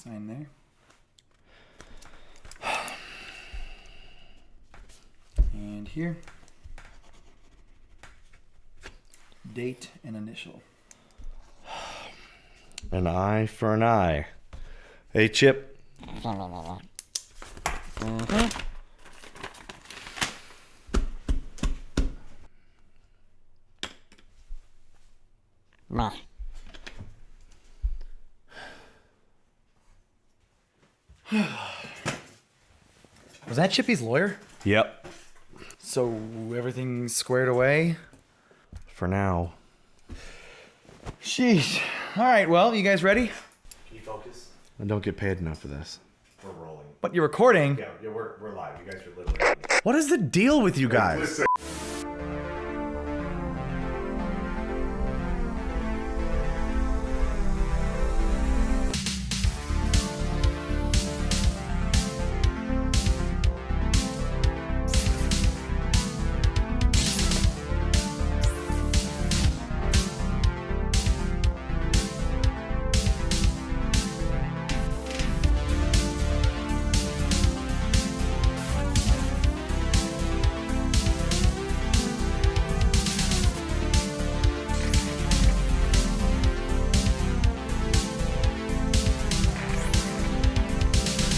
Sign there. And here. Date and initial. An eye for an eye. Hey, Chip. Was that Chippy's lawyer? Yep. So everything's squared away? For now. Sheesh. All right, well, you guys ready? Can you focus? I don't get paid enough for this. We're rolling. But you're recording. Yeah, we're live. You guys are literally. What is the deal with you guys? Listen.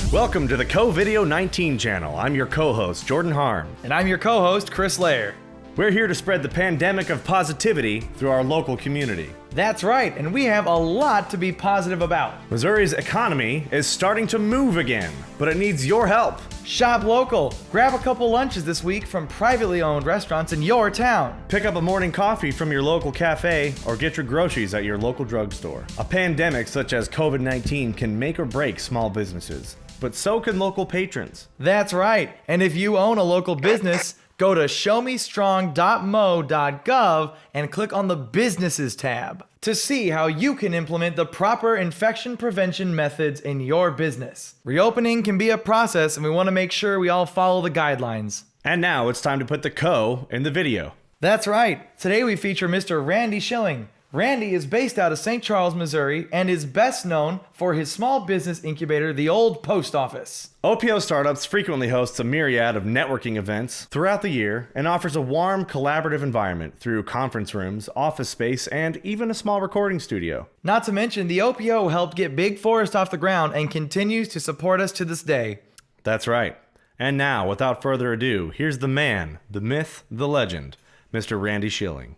Welcome to the CoVIDEO19 Channel. I'm your co-host, Jordan Harm. And I'm your co-host, Chris Lair. We're here to spread the pandemic of positivity through our local community. That's right, and we have a lot to be positive about. Missouri's economy is starting to move again, but it needs your help. Shop local. Grab a couple lunches this week from privately owned restaurants in your town. Pick up a morning coffee from your local cafe or get your groceries at your local drugstore. A pandemic such as COVID-19 can make or break small businesses, but so can local patrons. That's right, and if you own a local business, go to showmestrong.mo.gov and click on the Businesses tab to see how you can implement the proper infection prevention methods in your business. Reopening can be a process, and we want to make sure we all follow the guidelines. And now it's time to put the co in the video. That's right. Today we feature Mr. Randy Schilling. Randy is based out of St. Charles, Missouri, and is best known for his small business incubator, the Old Post Office. OPO Startups frequently hosts a myriad of networking events throughout the year and offers a warm, collaborative environment through conference rooms, office space, and even a small recording studio. Not to mention, the OPO helped get Big Forest off the ground and continues to support us to this day. That's right. And now, without further ado, here's the man, the myth, the legend, Mr. Randy Schilling.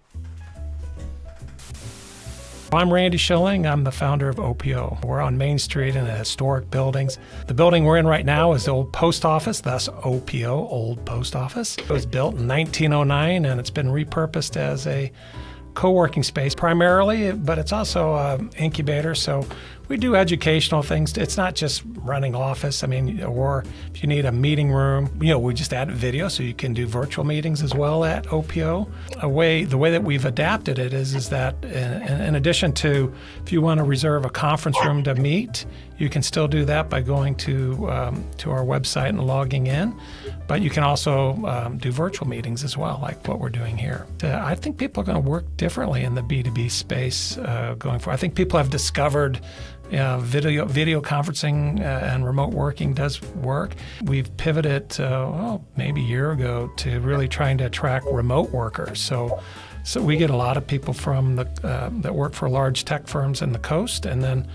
I'm Randy Schilling. I'm the founder of OPO. We're on Main Street in the historic buildings. The building we're in right now is the Old Post Office, thus OPO, Old Post Office. It was built in 1909 and it's been repurposed as a co-working space primarily, but it's also an incubator, so we do educational things. It's not just running office. I mean, or if you need a meeting room, we just add video so you can do virtual meetings as well at OPO. The way that we've adapted it is that in addition to, if you want to reserve a conference room to meet, you can still do that by going to our website and logging in. But you can also do virtual meetings as well, like what we're doing here. I think people are going to work differently in the B2B space going forward. I think people have discovered video conferencing and remote working does work. We've pivoted, maybe a year ago, to really trying to attract remote workers. So we get a lot of people from that work for large tech firms in the coast, and then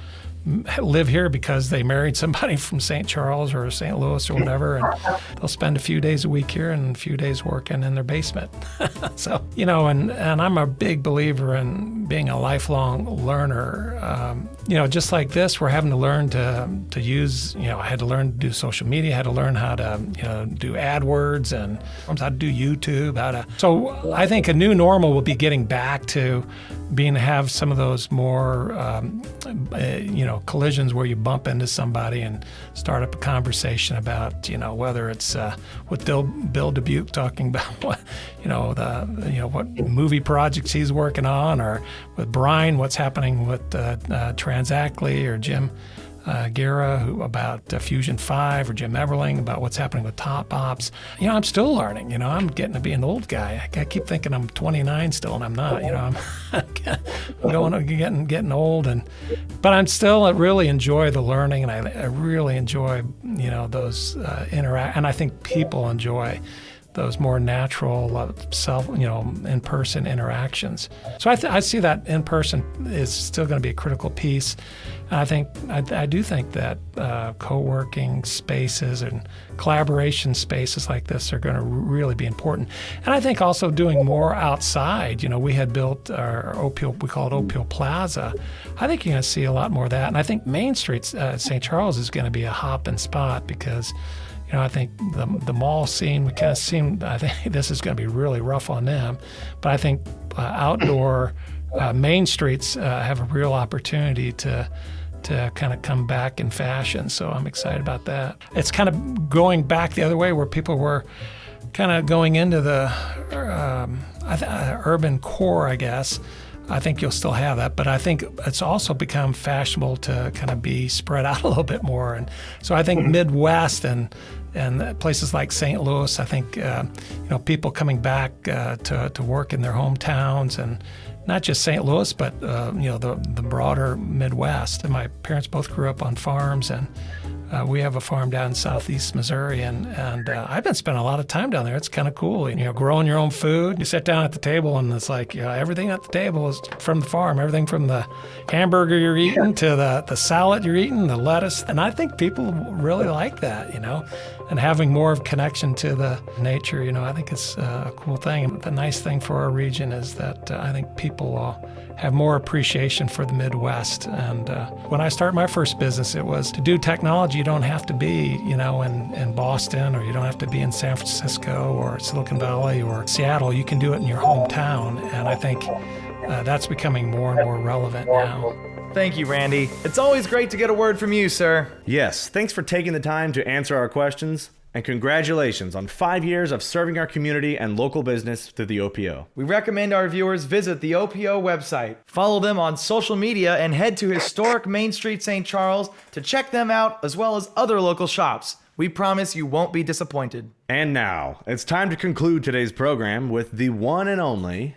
live here because they married somebody from St. Charles or St. Louis or whatever, and they'll spend a few days a week here and a few days working in their basement. So, and I'm a big believer in being a lifelong learner. Just like this, we're having to learn to use, I had to learn to do social media, I had to learn how to, do AdWords and how to do YouTube, So I think a new normal will be getting back to have some of those more, collisions where you bump into somebody and start up a conversation about, whether it's with Bill Dubuque talking about what, what movie projects he's working on, or with Brian, what's happening with Transactly, or Jim Guerra about Fusion 5 or Jim Everling about what's happening with Top Ops. I'm still learning. I'm getting to be an old guy. I keep thinking I'm 29 still, and I'm not. I'm getting old, but I'm still really enjoy the learning, and I really enjoy those and I think people enjoy those more natural in-person interactions. So I see that in-person is still going to be a critical piece. And I do think that co-working spaces and collaboration spaces like this are going to really be important. And I think also doing more outside. We had built our OPO, we call it OPO Plaza. I think you're going to see a lot more of that. And I think Main Street, St. Charles is going to be a hopping spot because I think the mall scene, I think this is going to be really rough on them. But I think outdoor main streets have a real opportunity to kind of come back in fashion. So I'm excited about that. It's kind of going back the other way where people were kind of going into the urban core, I guess. I think you'll still have that, but I think it's also become fashionable to kind of be spread out a little bit more. And so I think Midwest and places like St. Louis, I think people coming back to work in their hometowns, and not just St. Louis, but the broader Midwest. And my parents both grew up on farms, and we have a farm down in southeast Missouri, and I've been spending a lot of time down there. It's kind of cool, growing your own food. You sit down at the table, and it's like everything at the table is from the farm. Everything from the hamburger you're eating to the salad you're eating, the lettuce. And I think people really like that, and having more of a connection to the nature. I think it's a cool thing. The nice thing for our region is that I think people have more appreciation for the Midwest. And when I started my first business, it was to do technology. You don't have to be, in Boston, or you don't have to be in San Francisco or Silicon Valley or Seattle. You can do it in your hometown. And I think that's becoming more and more relevant now. Thank you, Randy. It's always great to get a word from you, sir. Yes, thanks for taking the time to answer our questions. And congratulations on 5 years of serving our community and local business through the OPO. We recommend our viewers visit the OPO website, follow them on social media, and head to historic Main Street, St. Charles to check them out, as well as other local shops. We promise you won't be disappointed. And now, it's time to conclude today's program with the one and only,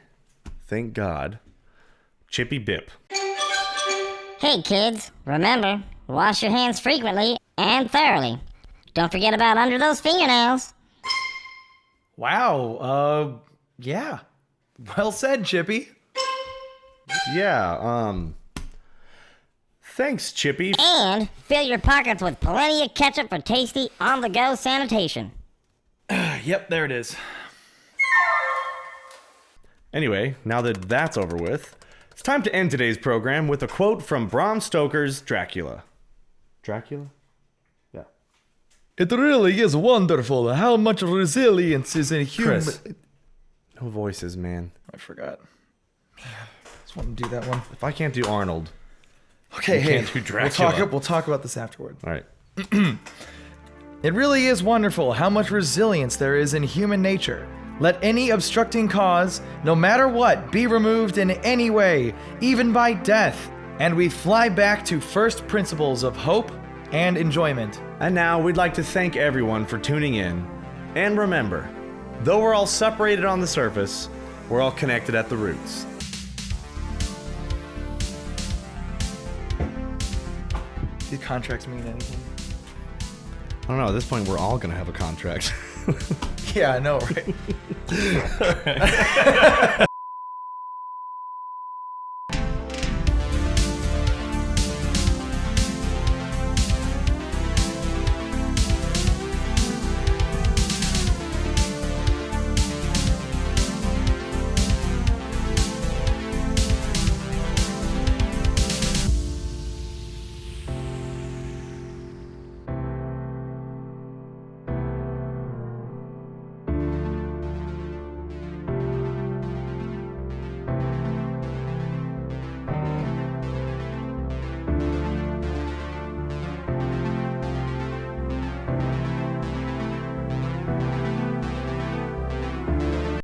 thank God, Chippy Bip. Hey kids, remember, wash your hands frequently and thoroughly. Don't forget about under those fingernails. Wow, yeah. Well said, Chippy. Yeah, thanks, Chippy. And fill your pockets with plenty of ketchup for tasty, on-the-go sanitation. Yep, there it is. Anyway, now that that's over with, it's time to end today's program with a quote from Bram Stoker's Dracula. Dracula? Yeah. It really is wonderful how much resilience is in human... Chris. No voices, man. I forgot. Just want to do that one. If I can't do Arnold, Okay, you hey, can't do Dracula. we'll talk about this afterward. All right. It really is wonderful how much resilience there is in human nature. Let any obstructing cause, no matter what, be removed in any way, even by death, and we fly back to first principles of hope and enjoyment. And now we'd like to thank everyone for tuning in. And remember, though we're all separated on the surface, we're all connected at the roots. Do contracts mean anything? I don't know, at this point we're all gonna have a contract. Yeah, I know, right?